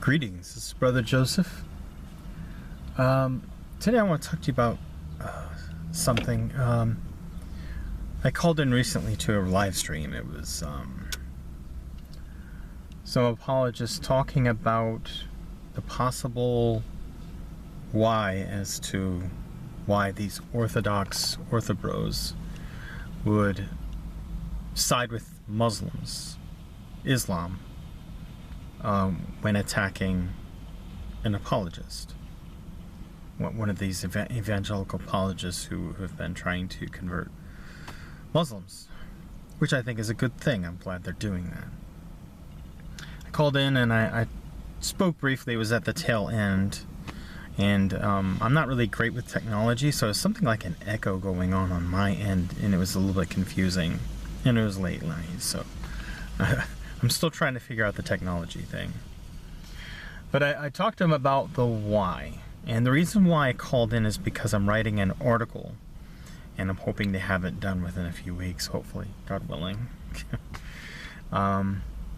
Greetings, this is Brother Joseph. Today I want to talk to you about something. I called in recently to a live stream. It was some apologists talking about the possible why as to why these Ortho-bros would side with Muslims, Islam, when attacking an apologist, one of these evangelical apologists who have been trying to convert Muslims, which I think is a good thing. I'm glad they're doing that. I called in and I spoke briefly. It was at the tail end, and I'm not really great with technology, so it's something like an echo going on my end, and it was a little bit confusing, and it was late night, so I'm still trying to figure out the technology thing. But I talked to him about the why. And the reason why I called in is because I'm writing an article. And I'm hoping to have it done within a few weeks, hopefully, God willing.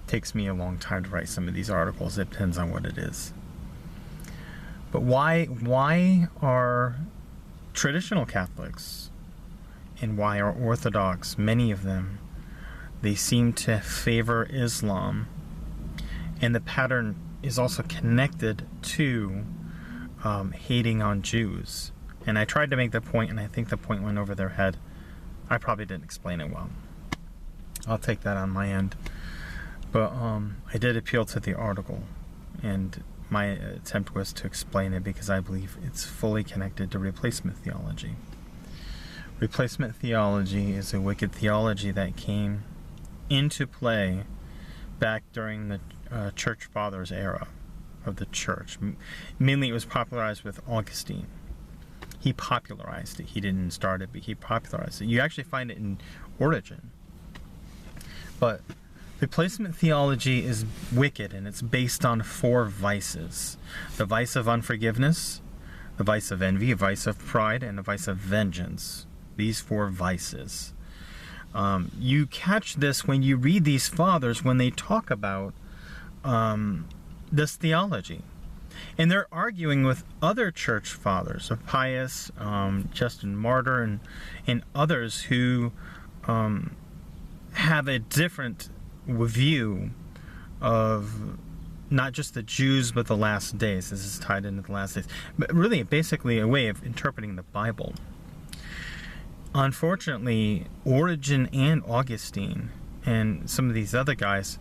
Takes me a long time to write some of these articles. It depends on what it is. But why are traditional Catholics and why are Orthodox, many of them, they seem to favor Islam, and the pattern is also connected to hating on Jews. And I tried to make the point, and I think the point went over their head. I probably didn't explain it well. I'll take that on my end. But I did appeal to the article, and my attempt was to explain it because I believe it's fully connected to replacement theology. Replacement theology is a wicked theology that came into play back during the Church Fathers era of the church. Mainly it was popularized with Augustine. He popularized it. He didn't start it, but he popularized it. You actually find it in Origin. But replacement theology is wicked, and it's based on 4 vices. The vice of unforgiveness, the vice of envy, the vice of pride, and the vice of vengeance. These 4 vices. You catch this when you read these fathers when they talk about this theology. And they're arguing with other church fathers, of Pius, Justin Martyr, and others who have a different view of not just the Jews, but the last days. This is tied into the last days. But really, basically, a way of interpreting the Bible. Unfortunately, Origen and Augustine and some of these other guys,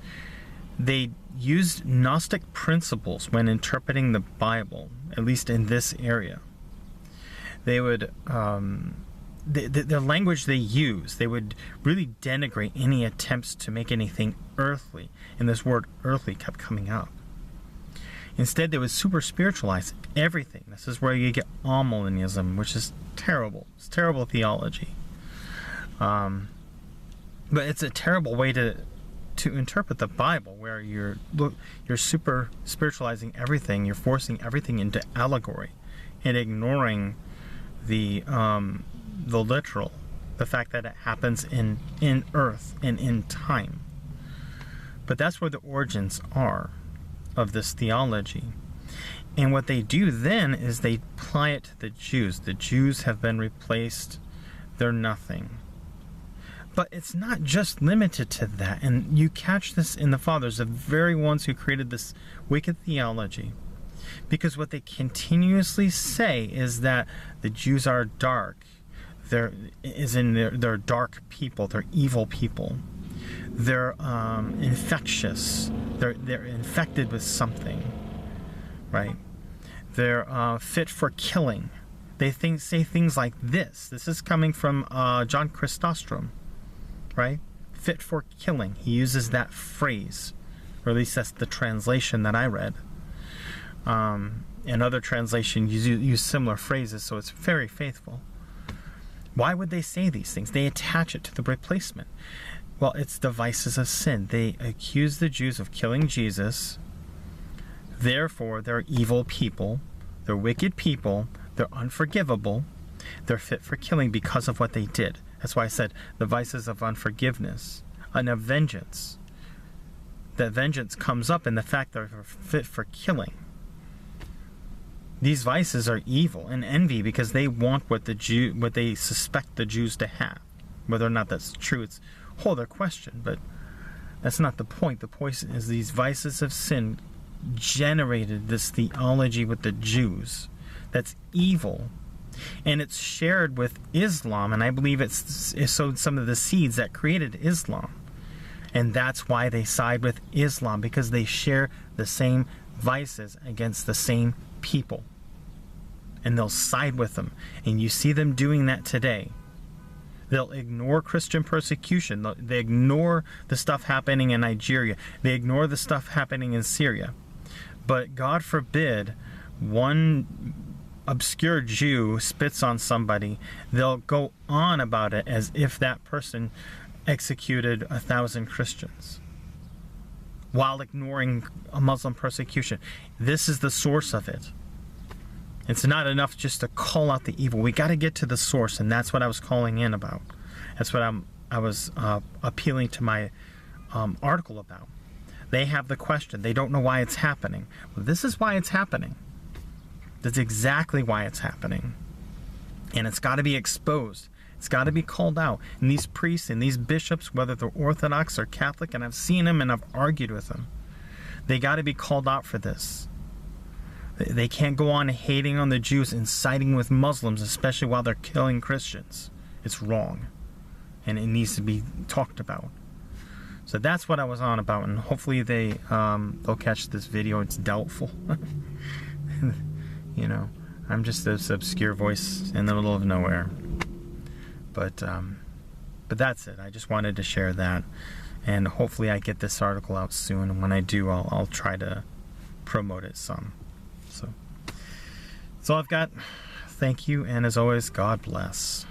they used Gnostic principles when interpreting the Bible, at least in this area. They would, the language they use, they would really denigrate any attempts to make anything earthly, and this word earthly kept coming up. Instead, they would super spiritualize everything. This is where you get amillennialism, which is terrible. It's terrible theology. But it's a terrible way to interpret the Bible, where you're super spiritualizing everything. You're forcing everything into allegory and ignoring the literal, the fact that it happens in earth and in time. But that's where the origins are of this theology. And what they do then is they apply it to the Jews. The Jews have been replaced. They're nothing. But it's not just limited to that. And you catch this in the fathers, the very ones who created this wicked theology. Because what they continuously say is that the Jews are dark. They're dark people. They're evil people. They're infectious. They're infected with something, right? They're fit for killing. They say things like this. This is coming from John Chrysostom, right? Fit for killing. He uses that phrase, or at least that's the translation that I read. And other translations use similar phrases, so it's very faithful. Why would they say these things? They attach it to the replacement. Well, it's the vices of sin. They accuse the Jews of killing Jesus. Therefore, they're evil people. They're wicked people. They're unforgivable. They're fit for killing because of what they did. That's why I said the vices of unforgiveness and of vengeance. that vengeance comes up in the fact that they're fit for killing. These vices are evil, and envy because they want what they suspect the Jews to have. Whether or not that's true, it's a whole other question, but that's not the point. The point is these vices of sin generated this theology with the Jews that's evil, and it's shared with Islam, and I believe it sowed some of the seeds that created Islam. And that's why they side with Islam, because they share the same vices against the same people. And they'll side with them. And you see them doing that today. They'll ignore Christian persecution. They ignore the stuff happening in Nigeria. They ignore the stuff happening in Syria. But God forbid one obscure Jew spits on somebody, they'll go on about it as if that person executed 1,000 Christians while ignoring a Muslim persecution. This is the source of it. It's not enough just to call out the evil. We got to get to the source, and that's what I was calling in about. That's what I was appealing to my article about. They have the question. They don't know why it's happening. Well, this is why it's happening. That's exactly why it's happening. And it's got to be exposed. It's got to be called out. And these priests and these bishops, whether they're Orthodox or Catholic, and I've seen them and I've argued with them, they got to be called out for this. They can't go on hating on the Jews and siding with Muslims, especially while they're killing Christians. It's wrong. And it needs to be talked about. So that's what I was on about, and hopefully they'll catch this video. It's doubtful. You know, I'm just this obscure voice in the middle of nowhere. But that's it. I just wanted to share that, and hopefully I get this article out soon. And when I do, I'll try to promote it some. So that's all I've got. Thank you, and as always, God bless.